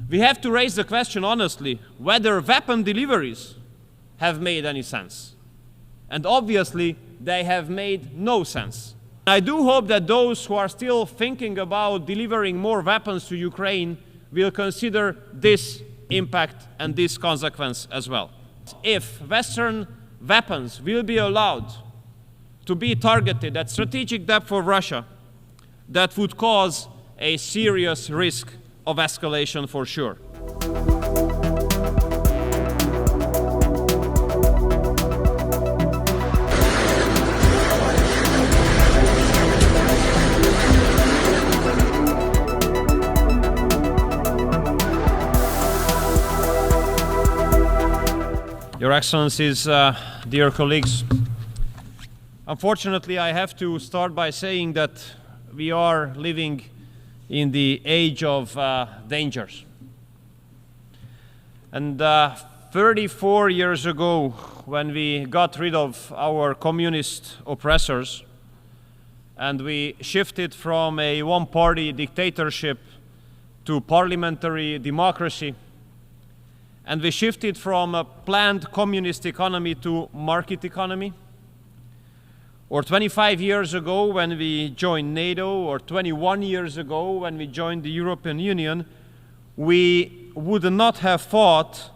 We have to raise the question honestly whether weapon deliveries have made any sense. And obviously, they have made no sense. I do hope that those who are still thinking about delivering more weapons to Ukraine will consider this impact and this consequence as well. If Western weapons will be allowed to be targeted at strategic depth for Russia, that would cause a serious risk of escalation for sure. Your Excellencies, dear colleagues, unfortunately I have to start by saying that we are living in the age of dangers. And 34 years ago, when we got rid of our communist oppressors and we shifted from a one-party dictatorship to parliamentary democracy, and we shifted from a planned communist economy to market economy, or 25 years ago when we joined NATO, or 21 years ago when we joined the European Union, we would not have thought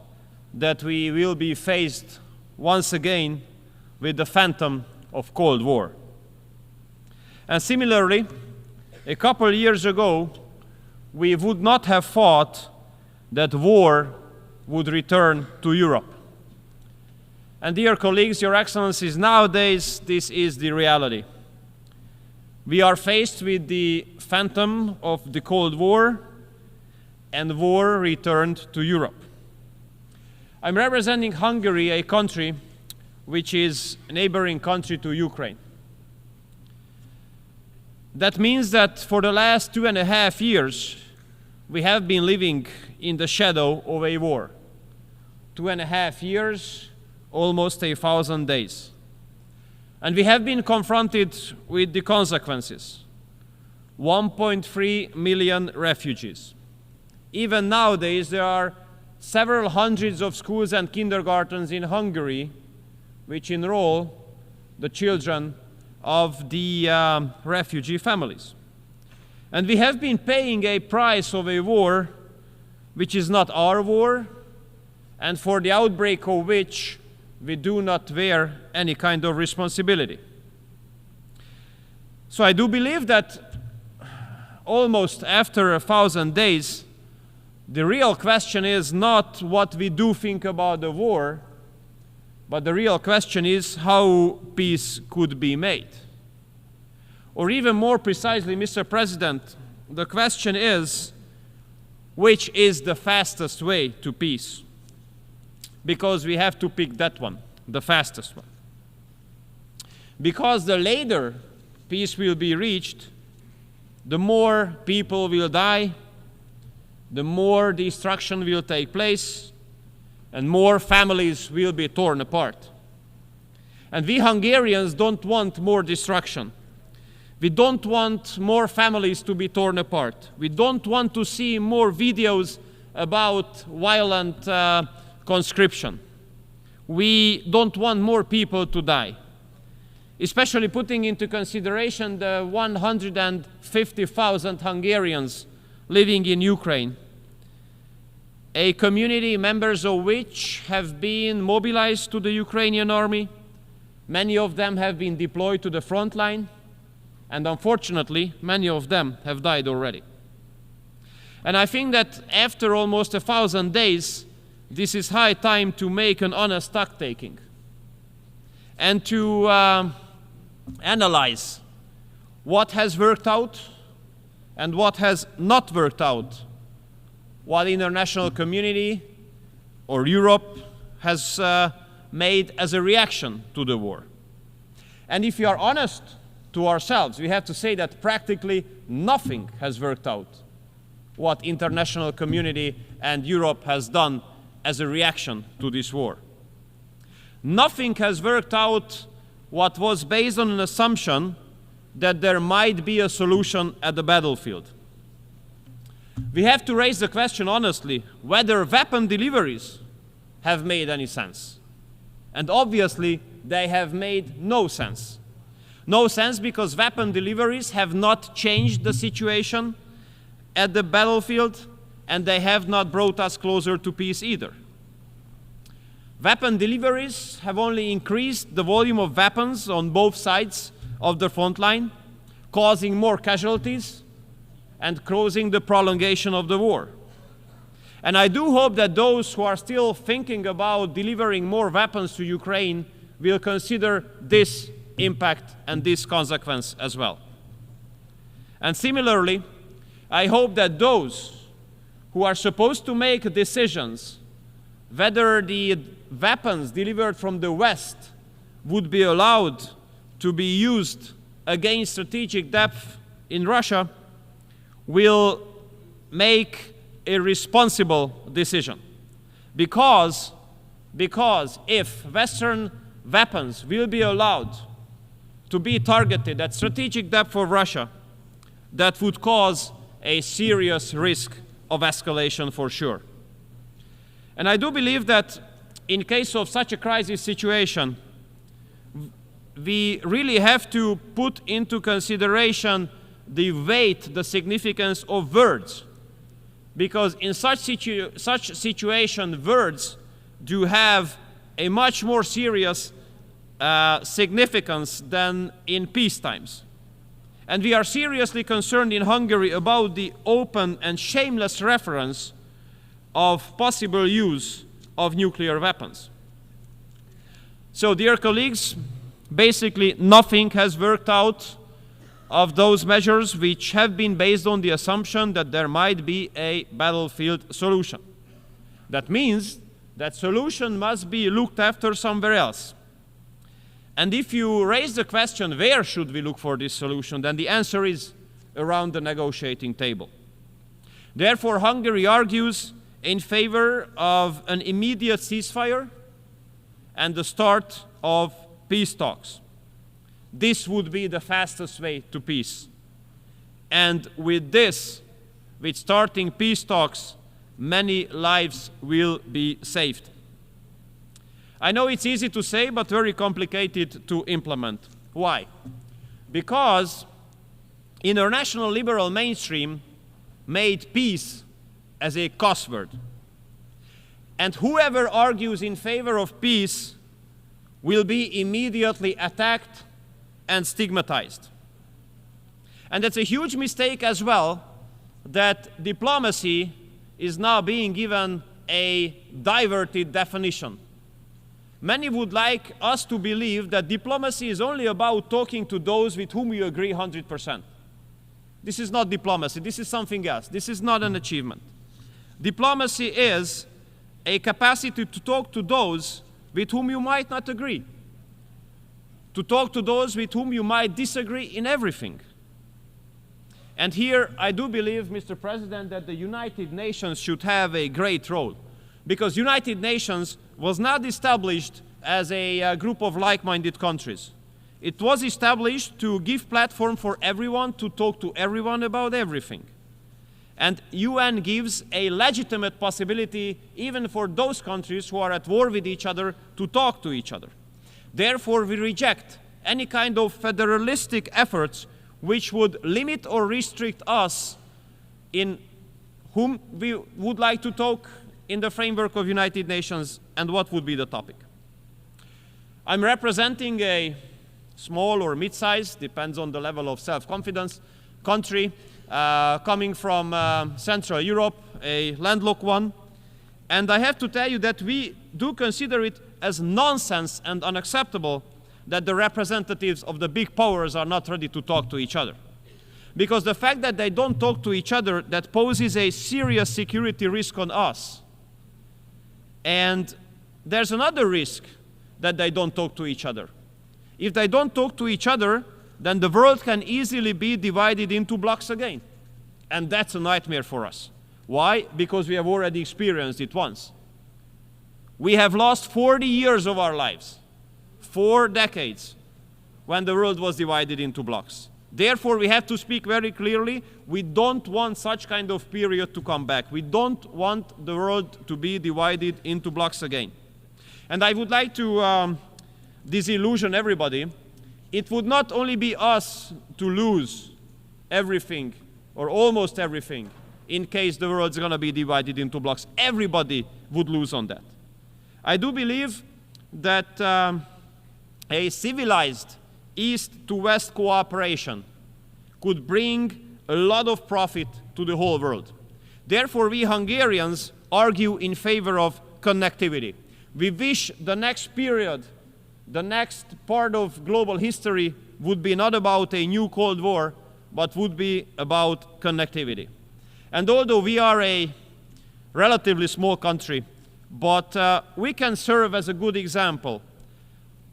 that we will be faced once again with the phantom of Cold War. And similarly, a couple of years ago, we would not have thought that war would return to Europe. And dear colleagues, Your Excellencies, nowadays this is the reality. We are faced with the phantom of the Cold War, and war returned to Europe. I'm representing Hungary, a country which is a neighboring country to Ukraine. That means that for the last 2.5 years, we have been living in the shadow of a war. 2.5 years, almost 1,000 days. And we have been confronted with the consequences. 1.3 million refugees. Even nowadays, there are several hundreds of schools and kindergartens in Hungary which enroll the children of the refugee families. And we have been paying a price of a war which is not our war, and for the outbreak of which we do not bear any kind of responsibility. So I do believe that almost after 1,000 days, the real question is not what we do think about the war, but the real question is how peace could be made. Or even more precisely, Mr. President, the question is, which is the fastest way to peace? Because we have to pick that one, the fastest one. Because the later peace will be reached, the more people will die, the more destruction will take place, and more families will be torn apart. And we Hungarians don't want more destruction. We don't want more families to be torn apart. We don't want to see more videos about violent conscription. We don't want more people to die, especially putting into consideration the 150,000 Hungarians living in Ukraine, a community members of which have been mobilized to the Ukrainian army. Many of them have been deployed to the front line, and unfortunately, many of them have died already. And I think that after almost 1,000 days, this is high time to make an honest stock-taking and to analyze what has worked out and what has not worked out, what the international community or Europe has made as a reaction to the war. And if we are honest to ourselves, we have to say that practically nothing has worked out what international community and Europe has done as a reaction to this war. Nothing has worked out what was based on an assumption that there might be a solution at the battlefield. We have to raise the question honestly whether weapon deliveries have made any sense. And obviously, they have made no sense. No sense because weapon deliveries have not changed the situation at the battlefield, and they have not brought us closer to peace either. Weapon deliveries have only increased the volume of weapons on both sides of the front line, causing more casualties and causing the prolongation of the war. And I do hope that those who are still thinking about delivering more weapons to Ukraine will consider this impact and this consequence as well. And similarly, I hope that those who are supposed to make decisions whether the weapons delivered from the West would be allowed to be used against strategic depth in Russia will make a responsible decision. Because if Western weapons will be allowed to be targeted at strategic depth for Russia, that would cause a serious risk of escalation for sure. And I do believe that in case of such a crisis situation, we really have to put into consideration the weight, the significance of words. Because in such situation, words do have a much more serious significance than in peace times. And we are seriously concerned in Hungary about the open and shameless reference of possible use of nuclear weapons. So, dear colleagues, basically nothing has worked out of those measures which have been based on the assumption that there might be a battlefield solution. That means that solution must be looked after somewhere else. And if you raise the question, where should we look for this solution, then the answer is around the negotiating table. Therefore, Hungary argues in favor of an immediate ceasefire and the start of peace talks. This would be the fastest way to peace. And with this, with starting peace talks, many lives will be saved. I know it's easy to say, but very complicated to implement. Why? Because international liberal mainstream made peace as a cuss word. And whoever argues in favor of peace will be immediately attacked and stigmatized. And that's a huge mistake as well, that diplomacy is now being given a diverted definition. Many would like us to believe that diplomacy is only about talking to those with whom you agree 100%. This is not diplomacy, this is something else. This is not an achievement. Diplomacy is a capacity to talk to those with whom you might not agree, to talk to those with whom you might disagree in everything. And here I do believe, Mr. President, that the United Nations should have a great role, because United Nations was not established as a group of like-minded countries. It was established to give platform for everyone to talk to everyone about everything. And UN gives a legitimate possibility even for those countries who are at war with each other to talk to each other. Therefore, we reject any kind of federalistic efforts which would limit or restrict us in whom we would like to talk in the framework of United Nations and what would be the topic. I'm representing a small or mid-sized, depends on the level of self-confidence, country coming from Central Europe, a landlocked one. And I have to tell you that we do consider it as nonsense and unacceptable that the representatives of the big powers are not ready to talk to each other. Because the fact that they don't talk to each other, that poses a serious security risk on us. And there's another risk that they don't talk to each other. If they don't talk to each other, then the world can easily be divided into blocks again. And that's a nightmare for us. Why? Because we have already experienced it once. We have lost 40 years of our lives, 4 decades, when the world was divided into blocks. Therefore, we have to speak very clearly. We don't want such kind of period to come back. We don't want the world to be divided into blocks again. And I would like to disillusion everybody. It would not only be us to lose everything, or almost everything, in case the world's going to be divided into blocks. Everybody would lose on that. I do believe that a civilized East to West cooperation could bring a lot of profit to the whole world. Therefore, we Hungarians argue in favor of connectivity. We wish the next period, the next part of global history would be not about a new Cold War, but would be about connectivity. And although we are a relatively small country, but we can serve as a good example.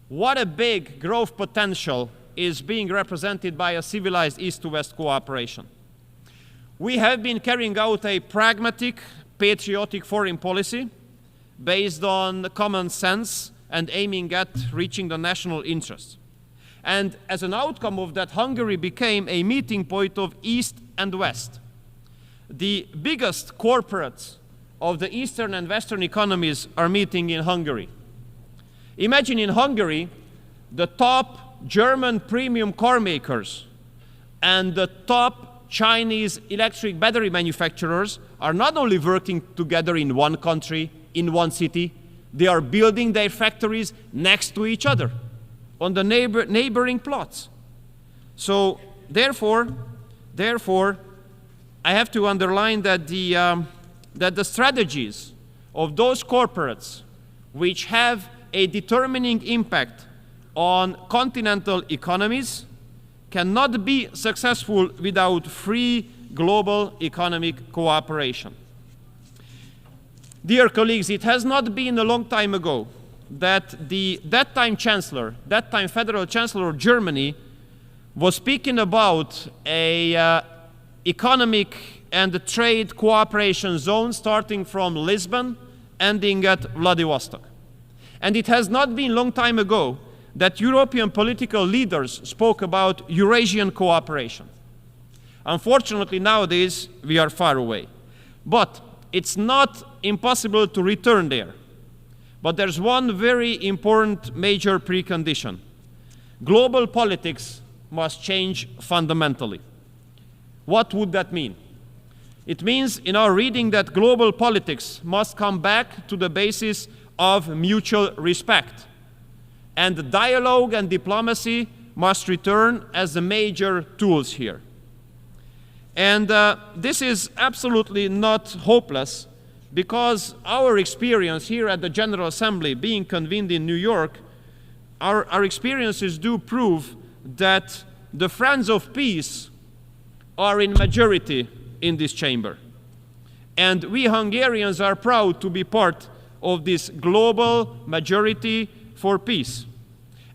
What a big growth potential is being represented by a civilized East to West cooperation. We have been carrying out a pragmatic, patriotic foreign policy based on common sense and aiming at reaching the national interests. And as an outcome of that, Hungary became a meeting point of East and West. The biggest corporates of the Eastern and Western economies are meeting in Hungary. Imagine in Hungary, the top German premium car makers and the top Chinese electric battery manufacturers are not only working together in one country, in one city, they are building their factories next to each other on the neighboring plots. So therefore, I have to underline that the strategies of those corporates which have a determining impact on continental economies cannot be successful without free global economic cooperation. Dear colleagues, it has not been a long time ago that that time Federal Chancellor of Germany was speaking about a economic and trade cooperation zone starting from Lisbon, ending at Vladivostok. And it has not been a long time ago that European political leaders spoke about Eurasian cooperation. Unfortunately, nowadays, we are far away. But it's not impossible to return there. But there's one very important major precondition. Global politics must change fundamentally. What would that mean? It means in our reading that global politics must come back to the basis of mutual respect. And dialogue and diplomacy must return as the major tools here. And this is absolutely not hopeless, because our experience here at the General Assembly, being convened in New York, our experiences do prove that the friends of peace are in majority in this chamber. And we Hungarians are proud to be part of this global majority for peace.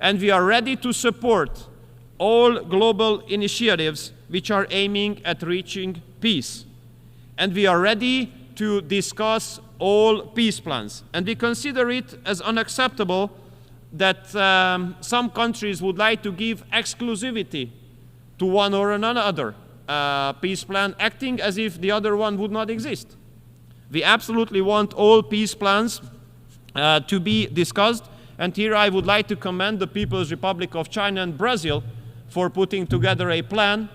And we are ready to support all global initiatives which are aiming at reaching peace. And we are ready to discuss all peace plans. And we consider it as unacceptable that some countries would like to give exclusivity to one or another peace plan, acting as if the other one would not exist. We absolutely want all peace plans to be discussed. And here I would like to commend the People's Republic of China and Brazil for putting together a plan.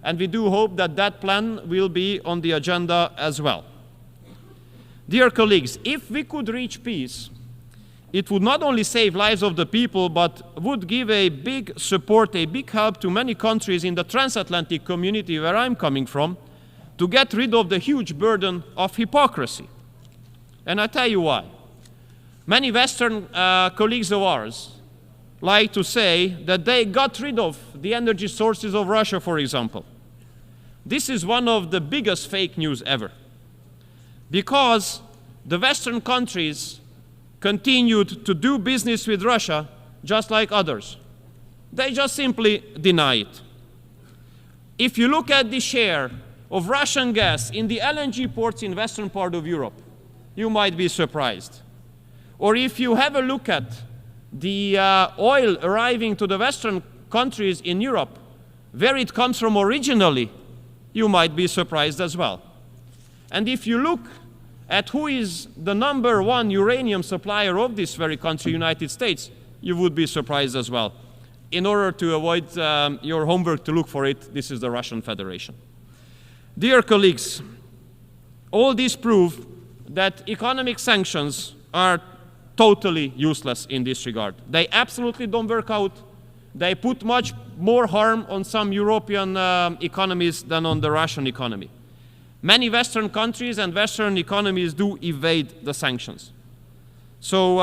And we do hope that that plan will be on the agenda as well. Dear colleagues, if we could reach peace, it would not only save lives of the people, but would give a big support, a big help to many countries in the transatlantic community where I'm coming from, to get rid of the huge burden of hypocrisy. And I tell you why. Many Western colleagues of ours like to say that they got rid of the energy sources of Russia, for example. This is one of the biggest fake news ever. Because the Western countries continued to do business with Russia just like others. They just simply deny it. If you look at the share of Russian gas in the LNG ports in western part of Europe, you might be surprised. Or if you have a look at the oil arriving to the western countries in Europe, where it comes from originally, you might be surprised as well. And if you look at who is the #1 uranium supplier of this very country, United States, you would be surprised as well. In order to avoid your homework to look for it, this is the Russian Federation. Dear colleagues, all this proves that economic sanctions are totally useless in this regard. They absolutely don't work out. They put much more harm on some European economies than on the Russian economy. Many Western countries and Western economies do evade the sanctions. So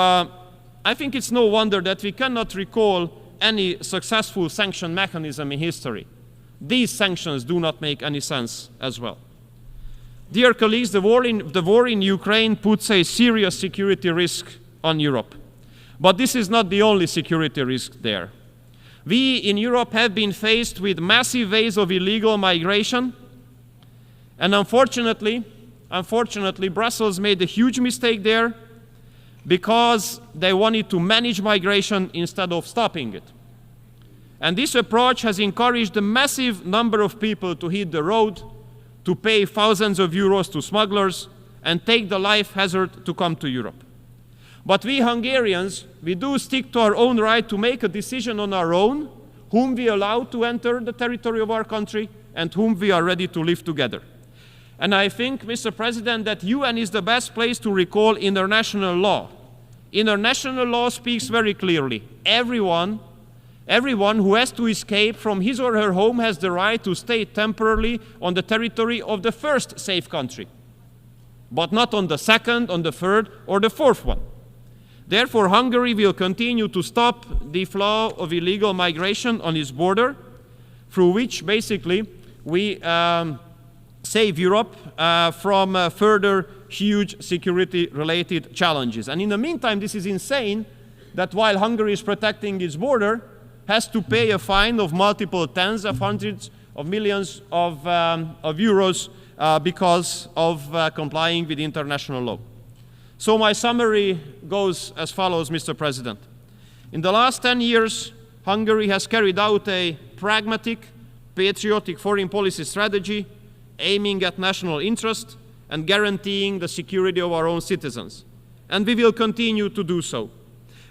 I think it's no wonder that we cannot recall any successful sanction mechanism in history. These sanctions do not make any sense as well. Dear colleagues, the war in Ukraine puts a serious security risk on Europe. But this is not the only security risk there. We in Europe have been faced with massive waves of illegal migration. And unfortunately, Brussels made a huge mistake there because they wanted to manage migration instead of stopping it. And this approach has encouraged a massive number of people to hit the road, to pay thousands of euros to smugglers, and take the life hazard to come to Europe. But we Hungarians, we do stick to our own right to make a decision on our own, whom we allow to enter the territory of our country and whom we are ready to live together. And I think, Mr. President, that UN is the best place to recall international law. International law speaks very clearly. Everyone who has to escape from his or her home has the right to stay temporarily on the territory of the first safe country, but not on the second, on the third, or the fourth one. Therefore, Hungary will continue to stop the flow of illegal migration on its border, through which basically we save Europe from further huge security-related challenges. And in the meantime, this is insane that while Hungary is protecting its border, has to pay a fine of multiple tens of hundreds of millions of euros because of complying with international law. So my summary goes as follows, Mr. President. In the last 10 years, Hungary has carried out a pragmatic, patriotic foreign policy strategy aiming at national interest and guaranteeing the security of our own citizens. And we will continue to do so,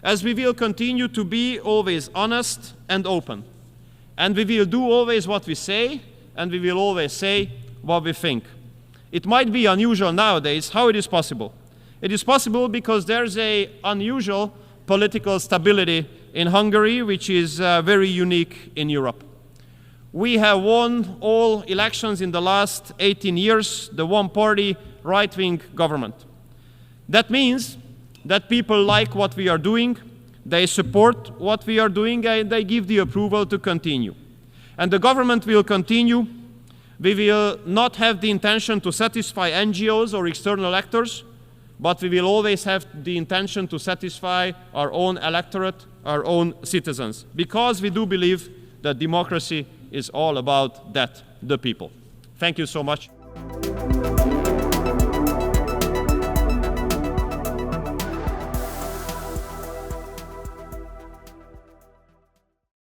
as we will continue to be always honest and open. And we will do always what we say, and we will always say what we think. It might be unusual nowadays. How it is possible? It is possible because there's an unusual political stability in Hungary, which is very unique in Europe. We have won all elections in the last 18 years, the one-party right-wing government. That means that people like what we are doing, they support what we are doing, and they give the approval to continue. And the government will continue. We will not have the intention to satisfy NGOs or external actors, but we will always have the intention to satisfy our own electorate, our own citizens, because we do believe that democracy is all about that, the people. Thank you so much.